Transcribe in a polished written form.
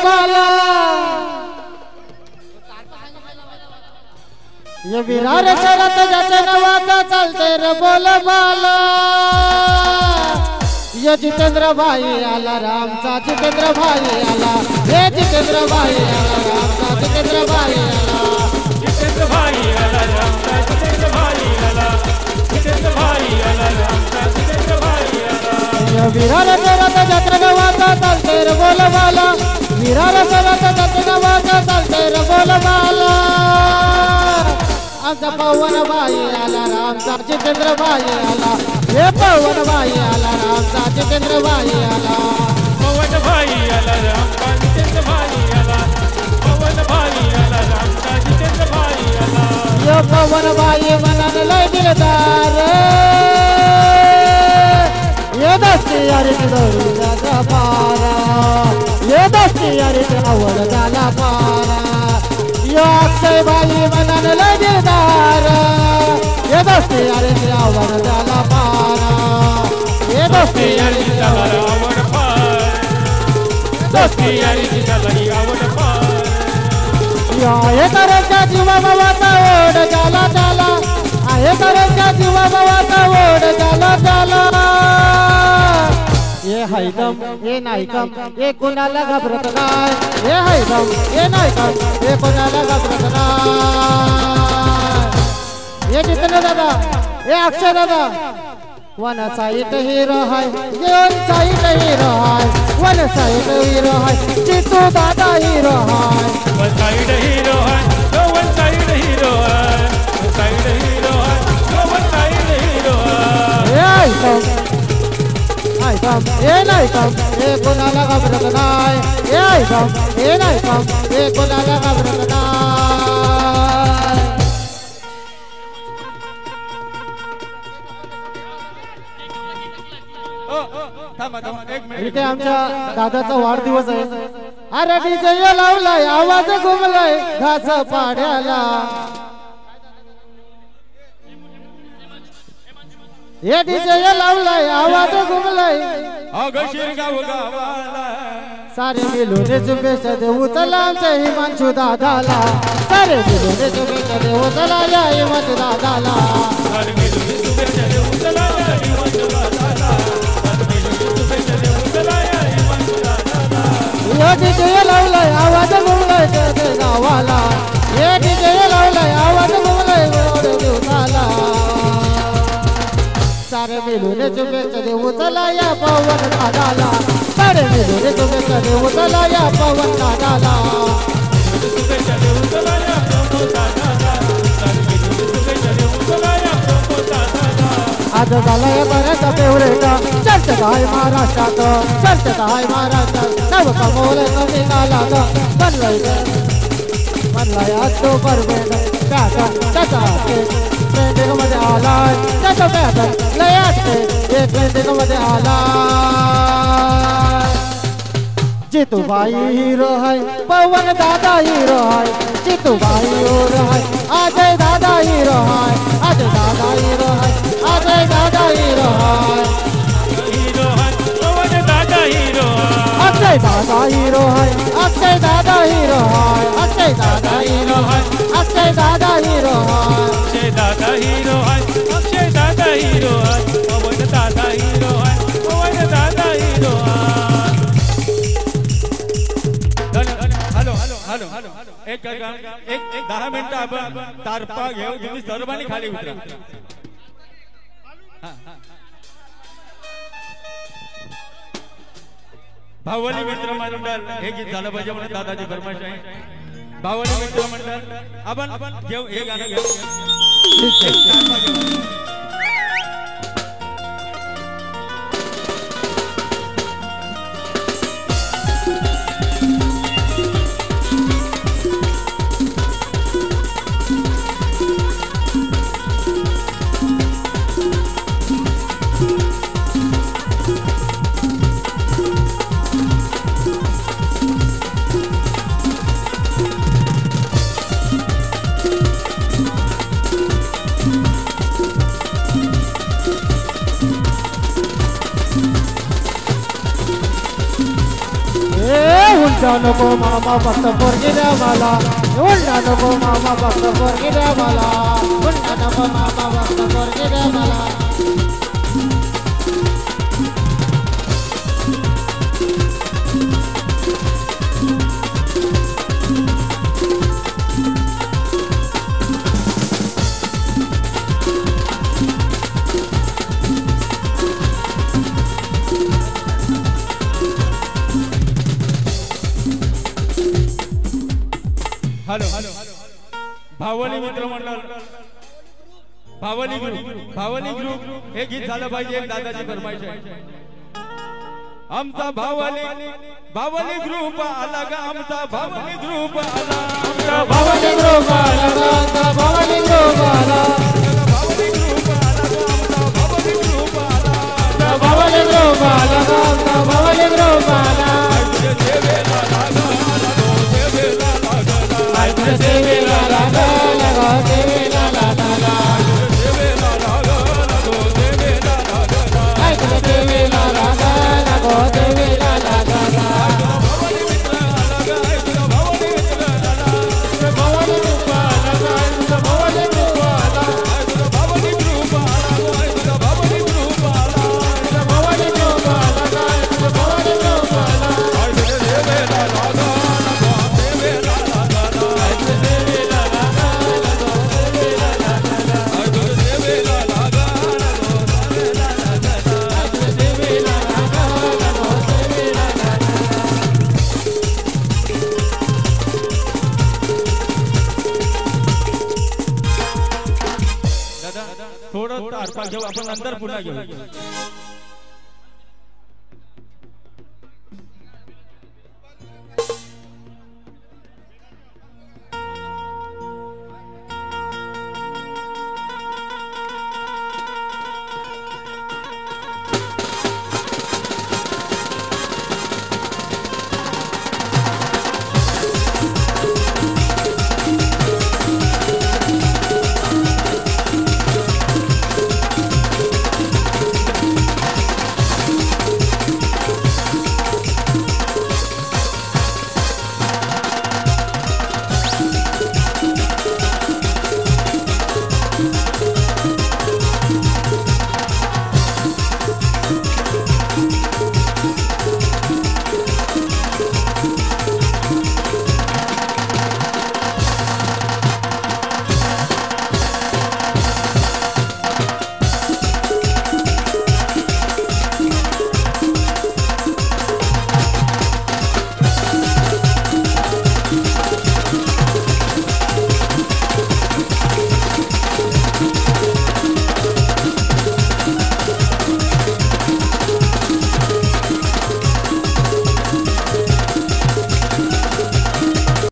बाला ये विरार चलत जाते नवाचा चालते रे बोल बाला ये जितेंद्र भाई आला रामचा जितेंद्र भाई आला ये जितेंद्र भाई आला रामचा जितेंद्र भाई आला जितेंद्र भाई आला रामचा जितेंद्र भाई आला जितेंद्र भाई आला रामचा जितेंद्र भाई आला ये विरार चलत जाते नवाचा चालते रे बोल बाला विरार चलत जाते नवाचा चालते रे बोल बाला आमचा पवन भाई आला रामचा जितेंद्र भाई आला हे पवन भाई आला रामचा जितेंद्र भाई आला पवन भाई आला रामचा जितेंद्र भाई आला पवन भाई आला रामचा जितेंद्र भाई आला ये पवन भाई मनान लय दिलदार ये दस्ती यारी दौडीचा पारा ये दस्ती यारी आवड झाला पारा यो अक्षय भाई मनान लय दिलदार ये दस्ती यारी आवड झाला पारा ये दस्ती यारी आवड पार दस्ती यारी झाली आवड पार या हे करायच्या जीवा बाबाचा ओढ झाला झाला आहे करायच्या जीवा बाबाचा ओढ झाला झाला ये हैदम ये नायकम ये कोणाला घाबरत नाही ये हैदम ये नायकम ये कोणाला घाबरत नाही ये जितेंद्र दादा ये अक्षय दादा वन साइड हीरो है ये वन साइड हीरो है वन साइड हीरो है चित्तू दादा हीरो है वन साइड हीरो है तो वन साइड हीरो है वन साइड हीरो है तो वन साइड हीरो है ये नायकम ये कोणाला घाबरत नाही ये ऐकम ये नायकम ये कोणाला घाबरत नाही इथे आमच्या दादाचा वाढदिवस आहे अरे डीजे लावलाय आवाज घुमलाय घास पाड्याला ये डीजे लावलाय आवाज घुमलाय शिरगाव गावाला सारे मिळून शुभेच्छा देऊ चला आमच्या हिमांशू दादाला सारे मिळून शुभेच्छा देऊ चला या हिमांशू दादाला सारे मिळून शुभेच्छा देऊ चला या हिमांशू दादाला सारे मिळून शुभेच्छा देऊ चला या हिमांशू दादाला ये डीजे लावलाय आवाज घुमलाय ते गावाला ये डीजे लावलाय आवाज घुमलाय दिवसाला सारे मिळून शुभेच्छा देऊ चला या पवन दादाला सारे मिळून शुभेच्छा देऊ चला या पवन दादाला शुभेच्छा देऊ चला या प्रमोद दादाला सारे मिळून शुभेच्छा देऊ चला या प्रमोद दादाला आज झालाय बऱ्याच फेवरेट चर्चेत आहे महाराष्ट्रात चर्चेत आहे महाराष्ट्रात नव कमोल निघाला बनलाय आज तो परमेंट पॅटर्न त्याचा ट्रेंडिंग मध्ये आलाय त्याचा पॅटर्न लय असते हे ट्रेंडिंग मध्ये आलाय जितूबाई हीरो है पवन दादा हीरो है जितूबाई हीरो है अजय दादा हीरो है अजय दादा हीरो है अजय दादा हीरो है हीरो है पवन दादा हीरो है अक्षय दादा हीरो है अक्षय दादा हीरो है अक्षय दादा हीरो है अक्षय दादा हीरो है अक्षय दादा हीरो है अक्षय दादा हीरो है पवन दादा हीरो है पवन दादा हीरो है हॅलो हॅलो हॅलो हॅलो एक 10 मिनिटं आपण तारपा घेऊ तुम्ही सर्वांनी खाली उतरा भावली मित्र मंडळ हे गीत झालं पाहिजे म्हणून दादाची फरमाईश आहे भावली मित्र मंडळ आपण घेऊ हे गाणं घेऊ हुंडा नको मामा फक्त पोरगी द्या मला हुंडा नको मामा फक्त पोरगी द्या मला हुंडा नको मामा फक्त पोरगी द्या मला हॅलो भावली मित्र मंडळ भावली ग्रुप हे गीत झालं पाहिजे एक दादाची फरमाईश आहे आमचा भावली ग्रुप आला गा आमचा भावली ग्रुप आला आमचा भावली ग्रुप आला आमचा भावली ग्रुप आला भावली ग्रुप आला आमचा भावली ग्रुप आला आमचा भावली ग्रुप आला आमचा भावली ग्रुप आला देवेला लागला गो देवेला लागला देवेला लागला गो देवेला लागला भावली ग्रुप आला आमचा भावली ग्रुप आला भावली ग्रुप आला भावली ग्रुप आला भावली ग्रुप आला आमचा भावली ग्रुप आला देवेला लागला थोडं तारपा घेऊ आपण नंतर पुन्हा घेऊ